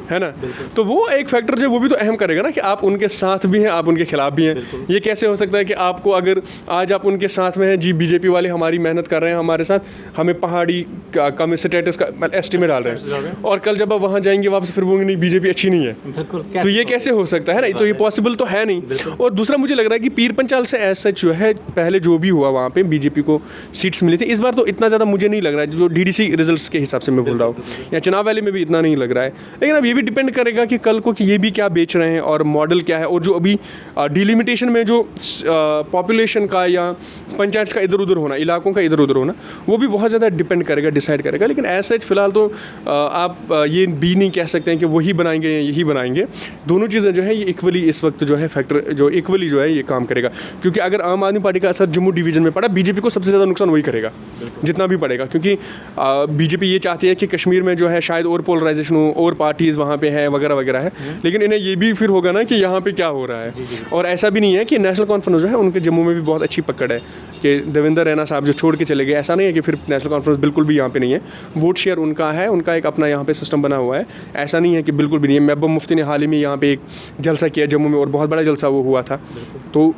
है ना। तो वो एक फैक्टर जो वो भी तो अहम करेगा ना, कि आप उनके साथ भी हैं, आप उनके खिलाफ भी हैं। ये कैसे हो सकता है कि आपको, अगर आज आप उनके साथ में हैं, जी बीजेपी वाले हमारी मेहनत कर रहे हैं हमारे साथ, हमें पहाड़ी कम स्टेटस का एसटी में डाल रहे हैं, और कल जब आप वहाँ जाएंगे वापस फिर बोलेंगे नहीं बीजेपी अच्छी नहीं है, तो ये कैसे हो सकता है ना। तो ये पॉसिबल तो है नहीं। और दूसरा मुझे लग रहा है कि पीर पंचाल से ऐसा सच जो है पहले जो भी हुआ वहाँ पे बीजेपी को सीट्स मिली थी, इस बार तो इतना ज़्यादा मुझे नहीं लग रहा है, जो डीडीसी रिजल्ट्स के हिसाब से मैं बोल रहा हूँ, या चुनाव वाले में भी इतना नहीं लग रहा है। लेकिन अब ये भी डिपेंड करेगा कि कल को कि ये भी क्या बेच रहे हैं और मॉडल क्या है, और जो अभी डिलिमिटेशन में जो पॉपुलेशन का या पंचायत का इधर उधर होना, इलाकों का इधर उधर होना, वो भी बहुत ज़्यादा डिपेंड करेगा, डिसाइड करेगा। लेकिन ऐसा फिलहाल तो आप ये भी नहीं कह सकते हैं कि वही बनाएंगे या यही बनाएंगे। दोनों चीज़ें जो है ये इक्वली इस वक्त जो है फैक्टर जो इक्वली जो है ये काम करेगा, क्योंकि अगर आम आदमी पार्टी का असर जम्मू डिवीज़न में पड़ा, बीजेपी को सबसे ज़्यादा नुकसान वही करेगा जितना भी पड़ेगा, क्योंकि बीजेपी ये चाहती है कि कश्मीर में जो है शायद और पोलराइजेशन हो, और पार्टीज़ वहाँ पे है वगैरह वगैरह है, लेकिन इन्हें ये भी फिर होगा ना कि यहाँ पे क्या हो रहा है। और ऐसा भी नहीं है कि नेशनल कॉन्फ्रेंस जो है उनके जम्मू में भी बहुत अच्छी पकड़ है कि देवेंद्र रैना साहब जो छोड़ के चले गए, ऐसा नहीं है कि फिर नेशनल कॉन्फ्रेंस बिल्कुल भी यहाँ पे नहीं है। वोट शेयर उनका है, उनका एक अपना यहाँ पे सिस्टम बना हुआ है, ऐसा नहीं है कि बिल्कुल भी नहीं है। महबूब मुफ्ती ने हाल ही में यहाँ पे एक जलसा किया जम्मू में, और बहुत बड़ा जलसा वो हुआ था। तो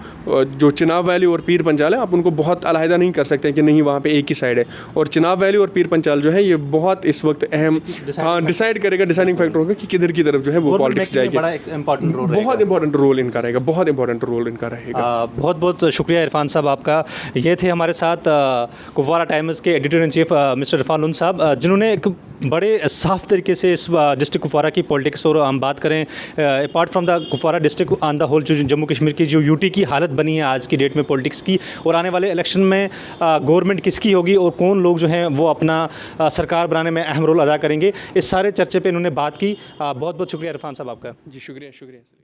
जो चिनाब वैली और पीर पंचाल है, आप उनको बहुत अलहदा नहीं कर सकते कि नहीं वहाँ पे एक ही साइड है। और चिनाब वैली और पीर पंचाल जो है ये बहुत इस वक्त अहम डिसाइड करेगा, डिसाइडिंग फैक्टर होगा कि किधर की तरफ जो है वो पॉलिटिक्स जाएगी। बहुत इंपॉर्टेंट रोल इनका रहेगा, बहुत इंपॉर्टेंट रोल इनका रहेगा। बहुत बहुत शुक्रिया इरफान साहब आपका। ये थे हमारे साथ कुपवारा टाइम्स के editor in chief mister Irfan Lun साहब, जिन्होंने एक बड़े साफ तरीके से इस डिस्ट्रिक्ट कुपवारा की पॉलिटिक्स, और हम बात करें apart from the Kupwara district on the whole, जो जम्मू कश्मीर की जो यूटी की हालत बनी है आज की डेट में पॉलिटिक्स की, और आने वाले इलेक्शन में गवर्नमेंट किसकी होगी और कौन लोग जो हैं वो अपना सरकार बनाने में अहम रोल अदा करेंगे, इस सारे चर्चे पे इन्होंने बात की। बहुत बहुत शुक्रिया इरफान साहब आपका। जी शुक्रिया।